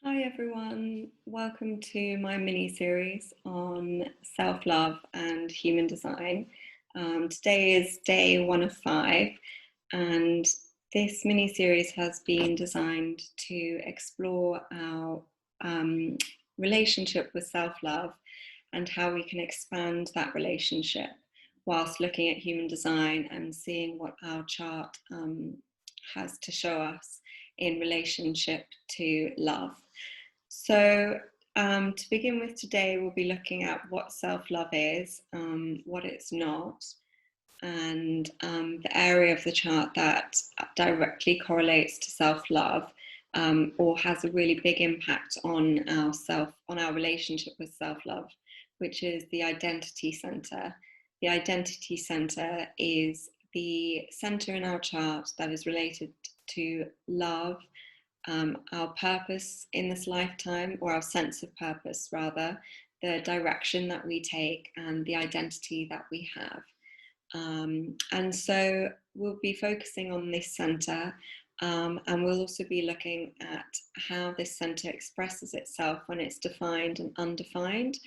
Hi everyone, welcome to my mini series on self-love and human design. Today is day 1 of 5, and this mini series has been designed to explore our relationship with self-love and how we can expand that relationship whilst looking at human design and seeing what our chart has to show us in relationship to love. So, to begin with today, we'll be looking at what self-love is, what it's not, and the area of the chart that directly correlates to self-love, or has a really big impact on our relationship with self-love, which is the identity center. The identity center is the center in our chart that is related to love, our purpose in this lifetime, or our sense of purpose rather, the direction that we take and the identity that we have. And so we'll be focusing on this center, and we'll also be looking at how this center expresses itself when it's defined and undefined,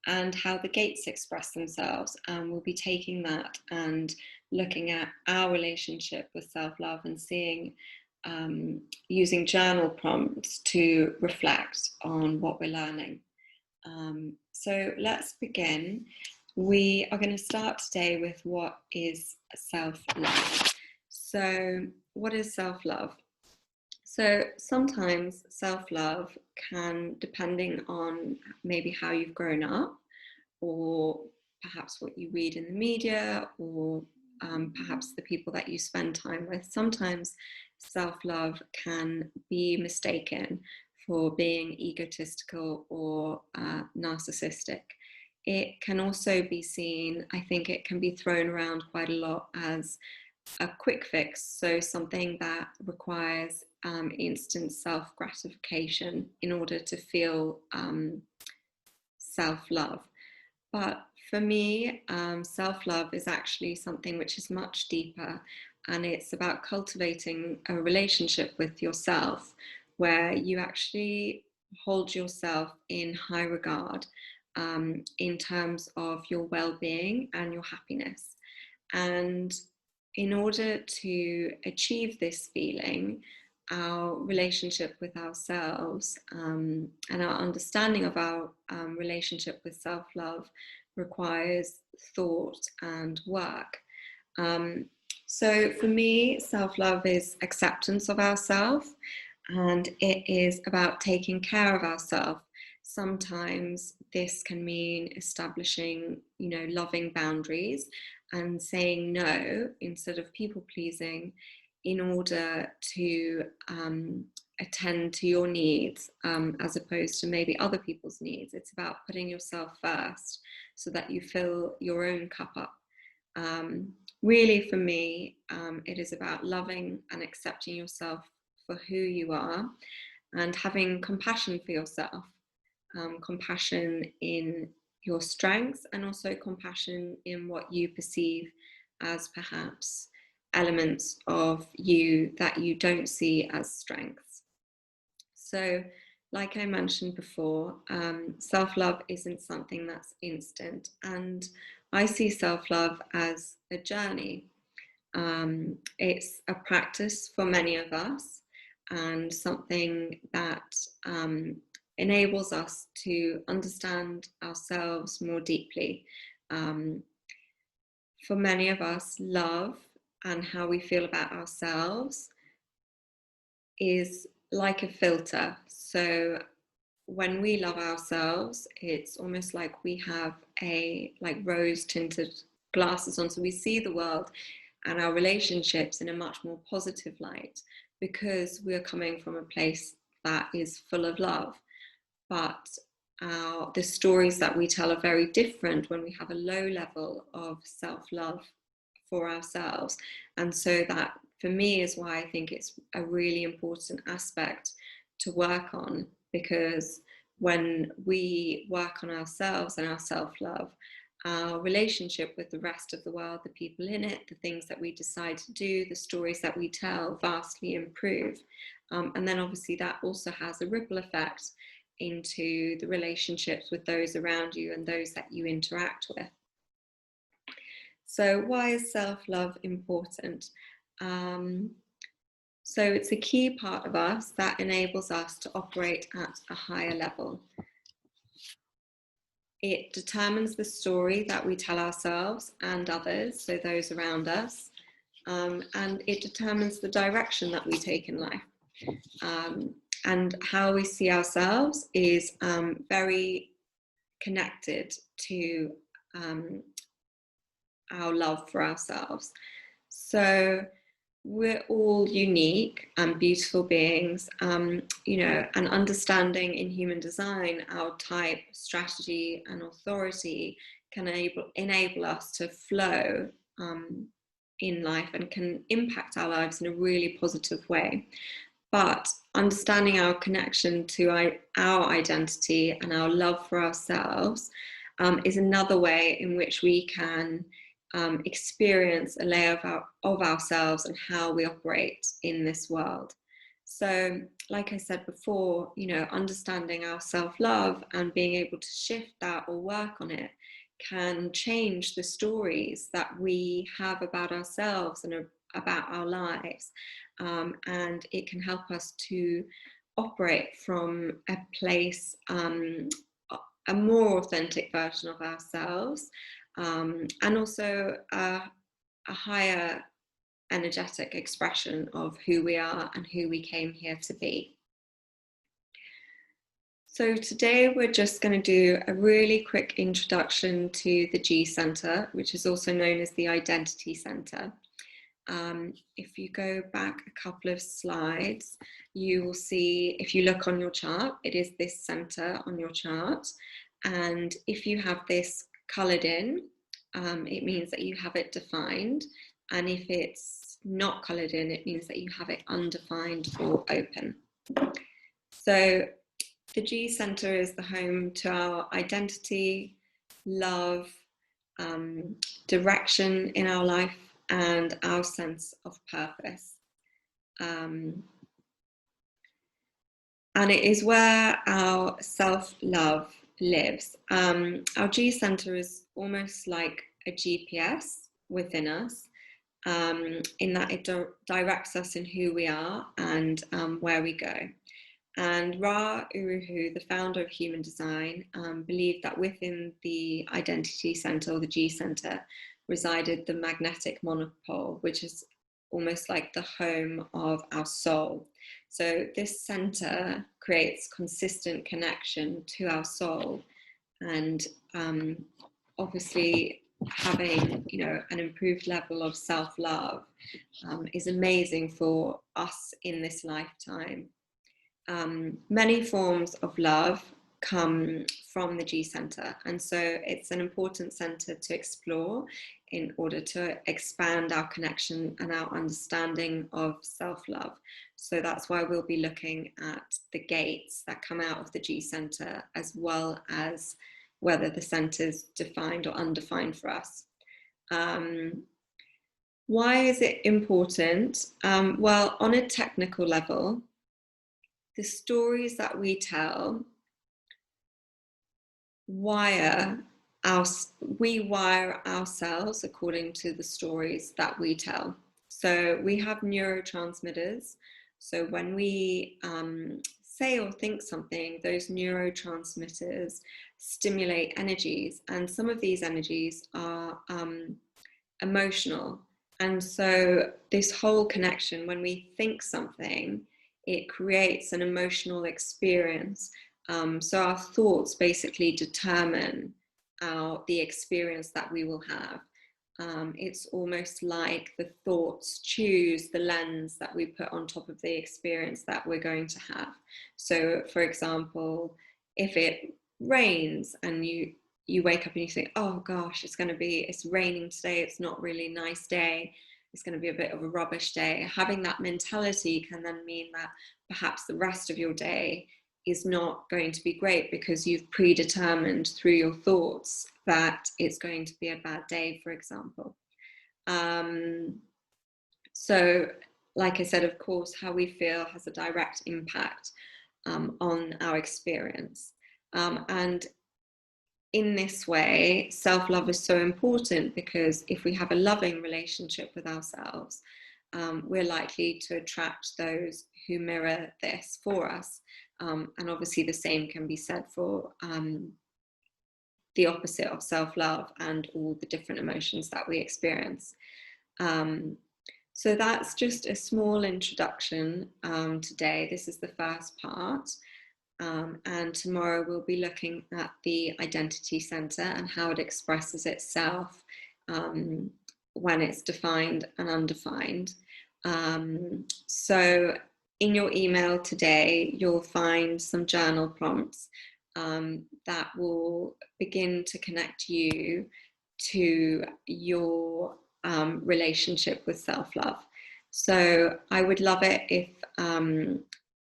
and how the gates express themselves. And we'll be taking that and looking at our relationship with self-love and seeing, using journal prompts to reflect on what we're learning. So let's begin. We are going to start today with what is self-love. So what is self-love? So sometimes self-love can, depending on maybe how you've grown up, or perhaps what you read in the media, or perhaps the people that you spend time with, sometimes self-love can be mistaken for being egotistical or narcissistic. It can also be seen, I think it can be thrown around quite a lot as a quick fix, so something that requires instant self-gratification in order to feel self-love. But for me, self-love is actually something which is much deeper, and it's about cultivating a relationship with yourself where you actually hold yourself in high regard, in terms of your well-being and your happiness. And in order to achieve this feeling, our relationship with ourselves, and our understanding of our relationship with self-love requires thought and work. So for me, self-love is acceptance of ourselves, and it is about taking care of ourselves. Sometimes this can mean establishing, loving boundaries and saying no instead of people pleasing, in order to attend to your needs, as opposed to maybe other people's needs. It's about putting yourself first so that you fill your own cup up. Really, for me, it is about loving and accepting yourself for who you are, and having compassion for yourself, compassion in your strengths, and also compassion in what you perceive as perhaps elements of you that you don't see as strengths. So, like I mentioned before, self-love isn't something that's instant, and I see self-love as a journey. It's a practice for many of us, and something that enables us to understand ourselves more deeply. For many of us, love and how we feel about ourselves is like a filter. So when we love ourselves, it's almost like we have rose tinted glasses on, so we see the world and our relationships in a much more positive light, because we're coming from a place that is full of love. But the stories that we tell are very different when we have a low level of self-love for ourselves. And so that, for me, is why I think it's a really important aspect to work on, because when we work on ourselves and our self-love, our relationship with the rest of the world, the people in it, the things that we decide to do, the stories that we tell vastly improve. And then obviously that also has a ripple effect into the relationships with those around you and those that you interact with. So why is self-love important? So it's a key part of us that enables us to operate at a higher level. It determines the story that we tell ourselves and others, so those around us, and it determines the direction that we take in life. And how we see ourselves is very connected to our love for ourselves. So we're all unique and beautiful beings, you know, and understanding in human design our type, strategy, and authority can enable us to flow in life and can impact our lives in a really positive way. But understanding our connection to our identity and our love for ourselves is another way in which we can experience a layer of ourselves and how we operate in this world. So, like I said before, you know, understanding our self-love and being able to shift that or work on it can change the stories that we have about ourselves and about our lives. And it can help us to operate from a place, a more authentic version of ourselves, and also a higher energetic expression of who we are and who we came here to be. So today we're just going to do a really quick introduction to the G Center, which is also known as the Identity Center. If you go back a couple of slides, you will see, if you look on your chart, it is this center on your chart. And if you have this colored in, it means that you have it defined. And if it's not colored in, it means that you have it undefined or open. So the G Center is the home to our identity, love, direction in our life, and our sense of purpose. And it is where our self-love lives. Our G Center is almost like a GPS within us, in that it directs us in who we are and where we go. And Ra Uru Hu, the founder of Human Design, believed that within the Identity Center, or the G Center, resided the magnetic monopole, which is almost like the home of our soul. So this center creates consistent connection to our soul, and obviously having, you know, an improved level of self-love is amazing for us in this lifetime. Many forms of love come from the G Center, and so it's an important center to explore in order to expand our connection and our understanding of self-love. So that's why we'll be looking at the gates that come out of the G Center, as well as whether the center is defined or undefined for us. Why is it important? Well, on a technical level, the stories that we tell we wire ourselves according to the stories that we tell. So we have neurotransmitters. So when we say or think something, those neurotransmitters stimulate energies, and some of these energies are emotional. And so this whole connection, when we think something, it creates an emotional experience. So our thoughts basically determine the experience that we will have. It's almost like the thoughts choose the lens that we put on top of the experience that we're going to have. So for example, if it rains and you wake up and you think, oh gosh, it's raining today, it's not really a nice day, it's going to be a bit of a rubbish day. Having that mentality can then mean that perhaps the rest of your day is not going to be great because you've predetermined through your thoughts that it's going to be a bad day, for example. So, like I said, of course, how we feel has a direct impact on our experience. And in this way, self-love is so important, because if we have a loving relationship with ourselves, we're likely to attract those who mirror this for us. And obviously the same can be said for the opposite of self-love and all the different emotions that we experience. So that's just a small introduction today. This is the first part. And tomorrow we'll be looking at the identity center and how it expresses itself when it's defined and undefined. So in your email today, you'll find some journal prompts that will begin to connect you to your relationship with self-love. So I would love it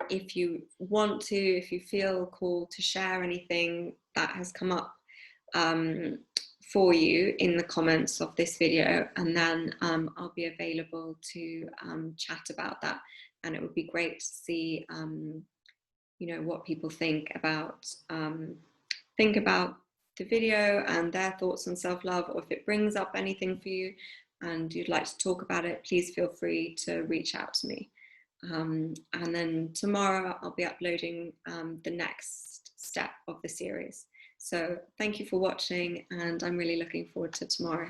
if you want to, if you feel called to share anything that has come up for you in the comments of this video, and then I'll be available to chat about that. And it would be great to see you know, what people think about the video and their thoughts on self-love, or if it brings up anything for you and you'd like to talk about it, please feel free to reach out to me. And then tomorrow I'll be uploading the next step of the series. So thank you for watching, and I'm really looking forward to tomorrow.